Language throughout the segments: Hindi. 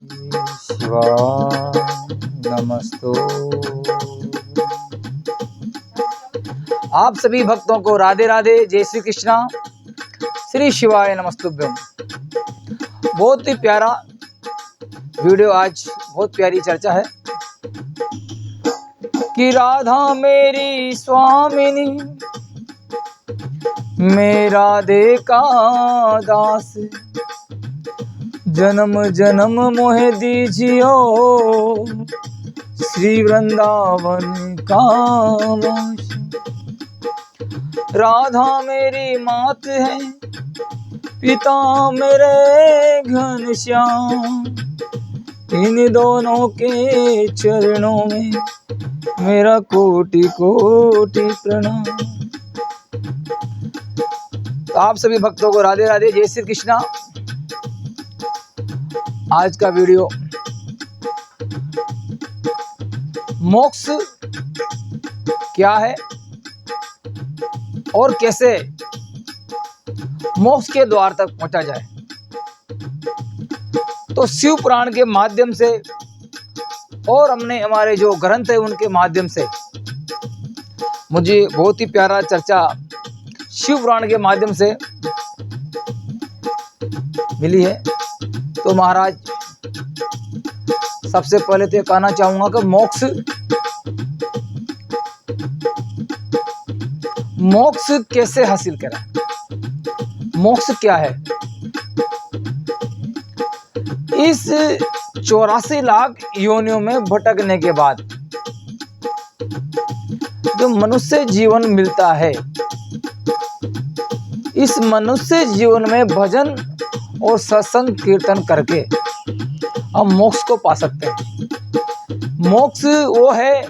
शिवाय नमस्तो। आप सभी भक्तों को राधे राधे, जय श्री कृष्णा, श्री शिवाय नमस्तुभ्यम। बहुत ही प्यारा वीडियो, आज बहुत प्यारी चर्चा है कि राधा मेरी स्वामिनी, मैं राधे का दास, जन्म जन्म मोहे दीजियो, श्री वृंदावन का वास। राधा मेरी मात है, पिता मेरे घनश्याम, इन दोनों के चरणों में मेरा कोटि कोटि प्रणाम। तो आप सभी भक्तों को राधे राधे, जय श्री कृष्णा। आज का वीडियो मोक्ष क्या है और कैसे मोक्ष के द्वार तक पहुंचा जाए। तो शिव पुराण के माध्यम से और हमने हमारे जो ग्रंथ है उनके माध्यम से मुझे बहुत ही प्यारा चर्चा शिव पुराण के माध्यम से मिली है। तो महाराज, सबसे पहले तो ये कहना चाहूंगा कि मोक्ष कैसे हासिल करें, मोक्ष क्या है। इस 84 लाख योनियों में भटकने के बाद जो मनुष्य जीवन मिलता है, इस मनुष्य जीवन में भजन और सत्संग कीर्तन करके हम मोक्ष को पा सकते हैं। मोक्ष वो है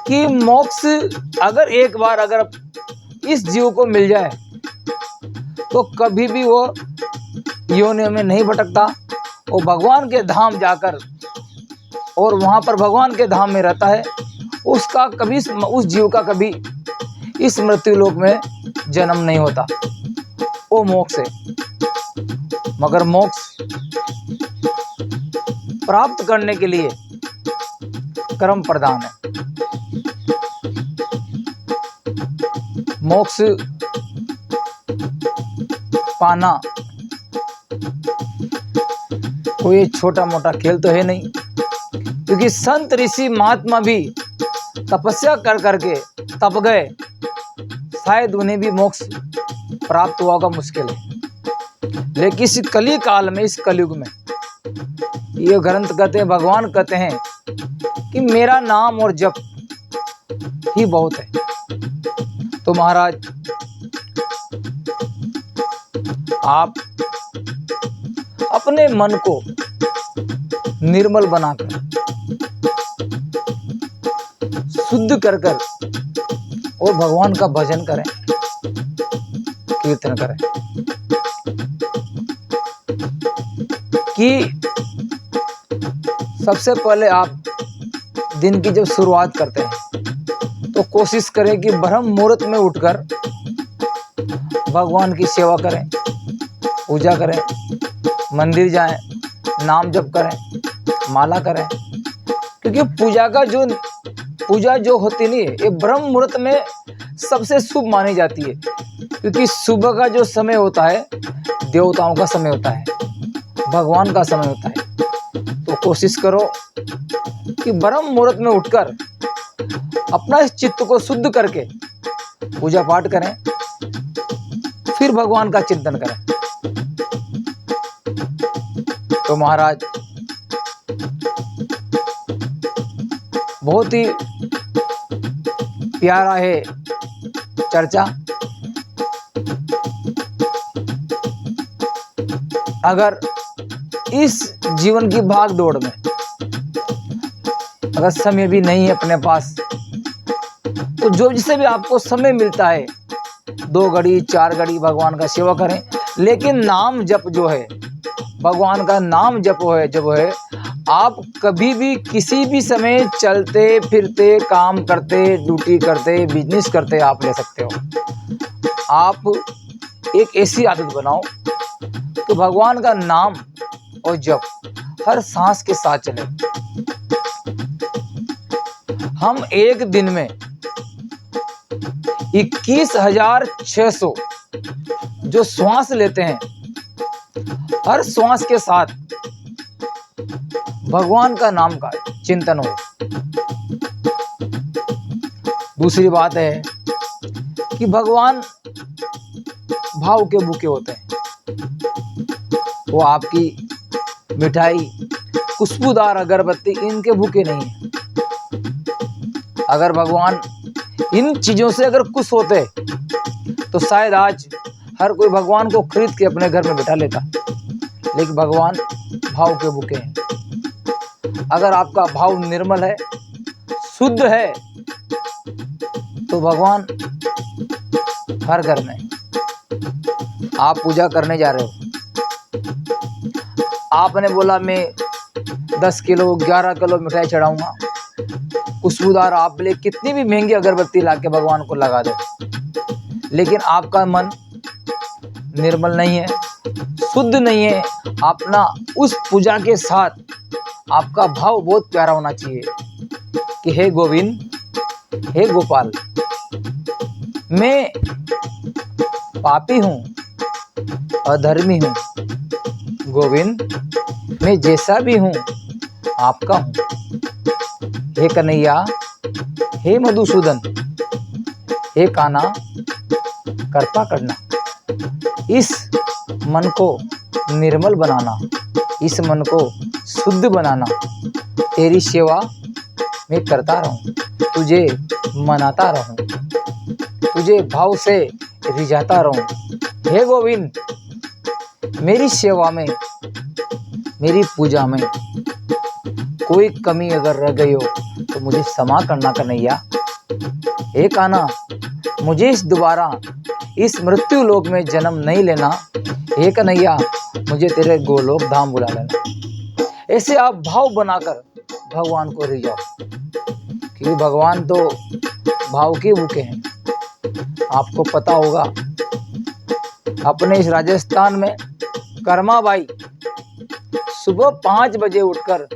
कि मोक्ष अगर एक बार अगर इस जीव को मिल जाए तो कभी भी वो योनि में नहीं भटकता, वो भगवान के धाम जाकर और वहाँ पर भगवान के धाम में रहता है। उसका कभी, उस जीव का कभी इस मृत्यु लोक में जन्म नहीं होता। वो मोक्ष है। मगर मोक्ष प्राप्त करने के लिए कर्म प्रधान है। मोक्ष पाना कोई छोटा मोटा खेल तो है नहीं, क्योंकि संत ऋषि महात्मा भी तपस्या कर करके तप गए, शायद उन्हें भी मोक्ष प्राप्त हुआ होगा, मुश्किल है। लेकिन इस कली काल में, इस कलयुग में, ये ग्रंथ कहते हैं, भगवान कहते हैं कि मेरा नाम और जप ही बहुत है। तो महाराज, आप अपने मन को निर्मल बनाकर, शुद्ध कर कर और भगवान का भजन करें, कीर्तन करें। कि सबसे पहले आप दिन की जब शुरुआत करते हैं तो कोशिश करें कि ब्रह्म मुहूर्त में उठकर भगवान की सेवा करें, पूजा करें, मंदिर जाएं, नाम जप करें, माला करें। क्योंकि पूजा जो होती नहीं है, ये ब्रह्म मुहूर्त में सबसे शुभ मानी जाती है। क्योंकि सुबह का जो समय होता है देवताओं का समय होता है, भगवान का समय होता है। तो कोशिश करो कि ब्रह्म मुहूर्त में उठकर अपना इस चित्त को शुद्ध करके पूजा पाठ करें, फिर भगवान का चिंतन करें। तो महाराज, बहुत ही प्यारा है चर्चा। अगर इस जीवन की भाग दौड़ में अगर समय भी नहीं है अपने पास, तो जो जिसे भी आपको समय मिलता है 2 घड़ी 4 घड़ी भगवान का सेवा करें। लेकिन नाम जप जो है, भगवान का नाम जप जो है, आप कभी भी किसी भी समय चलते फिरते, काम करते, ड्यूटी करते, बिजनेस करते आप ले सकते हो। आप एक ऐसी आदत बनाओ कि भगवान का नाम और जप हर सांस के साथ चले। हम एक दिन में 21,600 जो श्वास लेते हैं, हर श्वास के साथ भगवान का नाम का चिंतन हो। दूसरी बात है कि भगवान भाव के भूखे होते हैं। वो आपकी मिठाई, खुशबूदार अगरबत्ती इनके भूखे नहीं है। अगर भगवान इन चीजों से अगर खुश होते तो शायद आज हर कोई भगवान को खरीद के अपने घर में बिठा लेता। लेकिन भगवान भाव के भूखे हैं। अगर आपका भाव निर्मल है, शुद्ध है, तो भगवान हर घर में। आप पूजा करने जा रहे हो, आपने बोला मैं 10 किलो 11 किलो मिठाई चढ़ाऊंगा, खुशबूदार आप ले कितनी भी महंगी अगरबत्ती लाके भगवान को लगा दो, लेकिन आपका मन निर्मल नहीं है, शुद्ध नहीं है। अपना उस पूजा के साथ आपका भाव बहुत प्यारा होना चाहिए कि हे गोविंद, हे गोपाल, मैं पापी हूँ, अधर्मी हूँ, गोविंद मैं जैसा भी हूँ आपका हूँ। हे कन्हैया, हे मधुसूदन, हे कान्हा, कृपा करना। इस मन को निर्मल बनाना, इस मन को शुद्ध बनाना। तेरी सेवा मैं करता रहूं, तुझे मनाता रहूं, तुझे भाव से रिझाता रहूं। हे गोविंद, मेरी सेवा में, मेरी पूजा में कोई कमी अगर रह गई हो तो मुझे क्षमा करना कन्हैया। हे कान्हा, मुझे दोबारा इस मृत्यु लोक में जन्म नहीं लेना। हे कन्हैया, मुझे तेरे गोलोक धाम बुला लेना। ऐसे आप भाव बनाकर भगवान को रिझाओ, क्योंकि भगवान तो भाव के भूखे हैं। आपको पता होगा अपने इस राजस्थान में कर्माबाई सुबह 5 बजे उठकर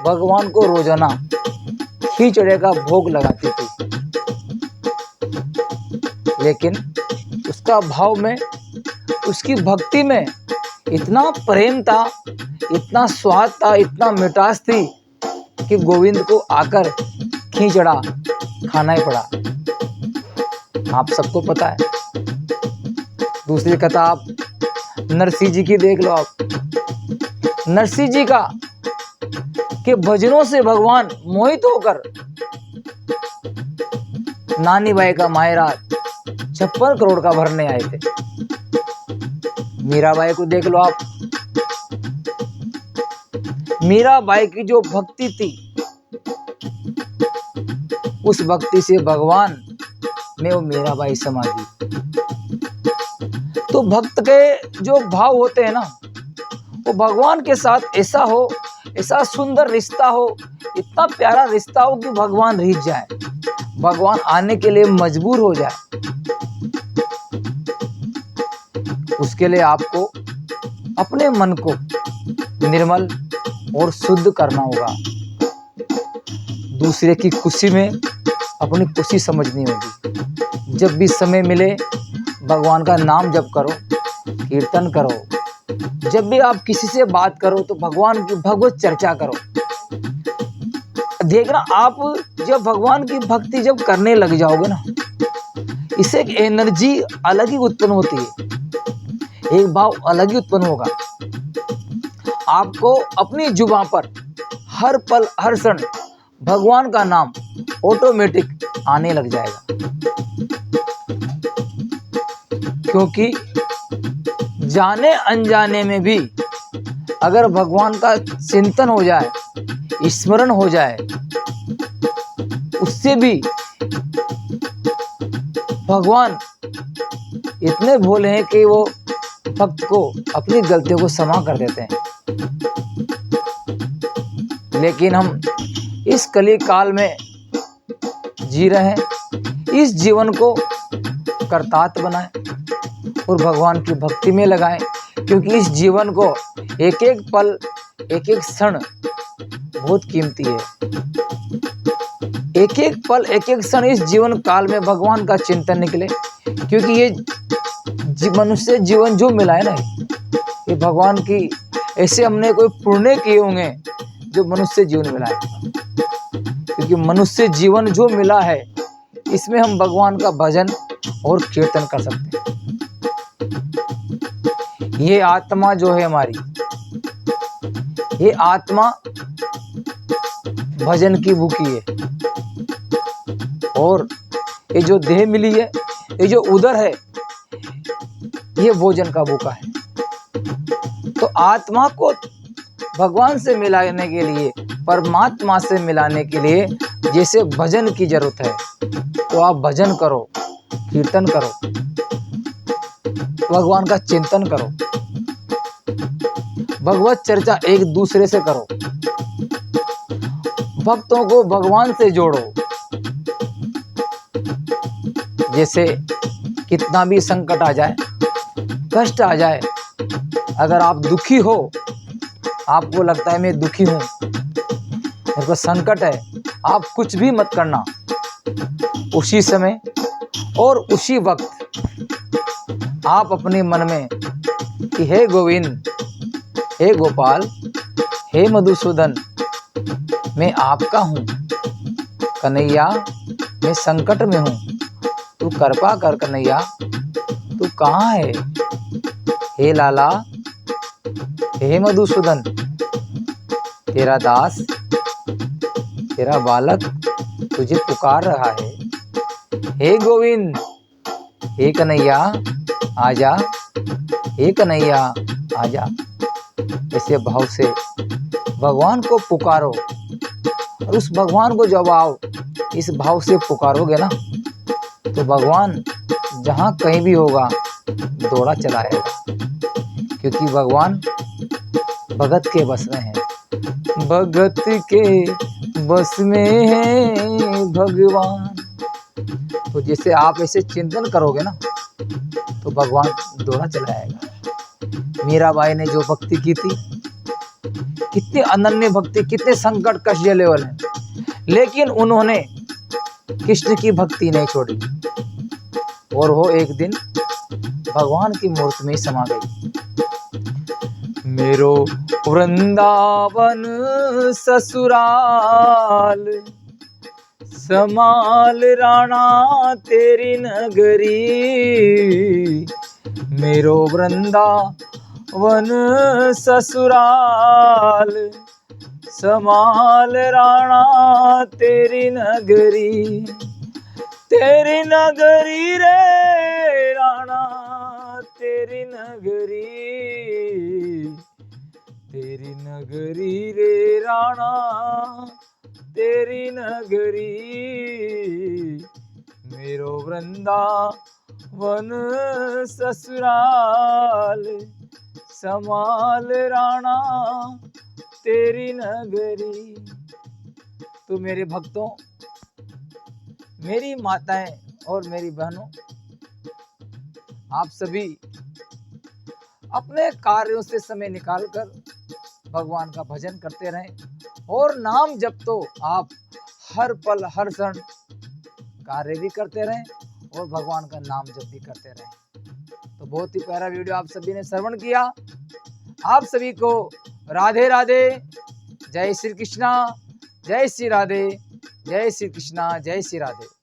भगवान को रोजाना खिचड़े का भोग लगाती थी, लेकिन उसका भाव में, उसकी भक्ति में इतना प्रेम था, इतना स्वाद था, इतना मिठास थी कि गोविंद को आकर खिचड़ा खाना ही पड़ा। आप सबको पता है। दूसरी कथा आप नरसिंह जी की देख लो। आप नरसिंह जी का के भजनों से भगवान मोहित होकर नानी बाई का मायरा 56 करोड़ का भरने आए थे। मीराबाई को देख लो आप। मीराबाई की जो भक्ति थी, उस भक्ति से भगवान में वो मीराबाई समा गई। तो भक्त के जो भाव होते हैं ना, वो भगवान के साथ ऐसा हो, ऐसा सुंदर रिश्ता हो, इतना प्यारा रिश्ता हो कि भगवान रिझ जाए, भगवान आने के लिए मजबूर हो जाए। उसके लिए आपको अपने मन को निर्मल और शुद्ध करना होगा। दूसरे की खुशी में अपनी खुशी समझनी होगी। जब भी समय मिले भगवान का नाम जप करो, कीर्तन करो। जब भी आप किसी से बात करो तो भगवान की भगवत चर्चा करो। देखना, आप जब भगवान की भक्ति जब करने लग जाओगे ना, इससे एक एनर्जी अलग ही उत्पन्न होती है, एक भाव अलग ही उत्पन्न होगा। आपको अपनी जुबान पर हर पल हर क्षण भगवान का नाम ऑटोमेटिक आने लग जाएगा, क्योंकि जाने अनजाने में भी अगर भगवान का चिंतन हो जाए, स्मरण हो जाए, उससे भी भगवान इतने भोले हैं कि वो भक्त को अपनी गलतियों को क्षमा कर देते हैं। लेकिन हम इस कली काल में जी रहे हैं। इस जीवन को कर्तार्थ बनाएं और भगवान की भक्ति में लगाएं, क्योंकि इस जीवन को एक एक पल एक एक क्षण बहुत कीमती है। एक एक पल, एक एक क्षण इस जीवन काल में भगवान का चिंतन निकले, क्योंकि ये मनुष्य जीवन जो मिला है ना, ये भगवान की ऐसे हमने कोई पुण्य किए होंगे जो मनुष्य जीवन मिला है। क्योंकि मनुष्य जीवन जो मिला है इसमें हम भगवान का भजन और कीर्तन कर सकते हैं। ये आत्मा जो है हमारी, ये आत्मा भजन की भूखी है, और ये जो देह मिली है, ये जो उदर है, ये भोजन का भूखा है। तो आत्मा को भगवान से मिलाने के लिए, परमात्मा से मिलाने के लिए जैसे भजन की जरूरत है, तो आप भजन करो, कीर्तन करो, भगवान का चिंतन करो, भगवत चर्चा एक दूसरे से करो, भक्तों को भगवान से जोड़ो। जैसे कितना भी संकट आ जाए, कष्ट आ जाए, अगर आप दुखी हो, आपको लगता है मैं दुखी हूं, मेरे को संकट है, आप कुछ भी मत करना। उसी समय और उसी वक्त आप अपने मन में कि हे गोविंद, हे गोपाल, हे मधुसूदन, मैं आपका हूँ, कन्हैया मैं संकट में हूँ, तू कृपा कर कन्हैया, तू कहाँ है? हे लाला, हे मधुसूदन, तेरा दास, तेरा बालक तुझे पुकार रहा है। हे गोविंद, हे कन्हैया आजा, हे कन्हैया आजा। ऐसे भाव से भगवान को पुकारो, और उस भगवान को जब आप इस भाव से पुकारोगे ना, तो भगवान जहाँ कहीं भी होगा दौड़ा चला आएगा। क्योंकि भगवान भगत के बस में है, भगत के बस में है भगवान। तो जैसे आप ऐसे चिंतन करोगे ना, तो भगवान दौड़ा चला आएगा। मीराबाई ने जो भक्ति की थी, कितनी अनन्य भक्ति, कितने संकट कष्ट झेले वाले, लेकिन उन्होंने कृष्ण की भक्ति नहीं छोड़ी, और वो एक दिन भगवान की मूर्ति में समा गई। मेरो वृंदावन ससुराल, समाल राणा तेरी नगरी। मेरो वृंदावन ससुराल, समाल राणा तेरी नगरी। तेरी नगरी रे राणा, तेरी नगरी, तेरी नगरी रे राणा, तेरी नगरी। मेरो वृंदावन ससुराल, समाल राणा तेरी नगरी। तो मेरे भक्तों, मेरी माताएं और मेरी बहनों, आप सभी अपने कार्यों से समय निकालकर भगवान का भजन करते रहें, और नाम जप तो आप हर पल हर क्षण कार्य भी करते रहें और भगवान का नाम जप भी करते रहें। तो बहुत ही प्यारा वीडियो आप सभी ने श्रवण किया। आप सभी को राधे राधे, जय श्री कृष्णा, जय श्री राधे, जय श्री कृष्णा, जय श्री राधे।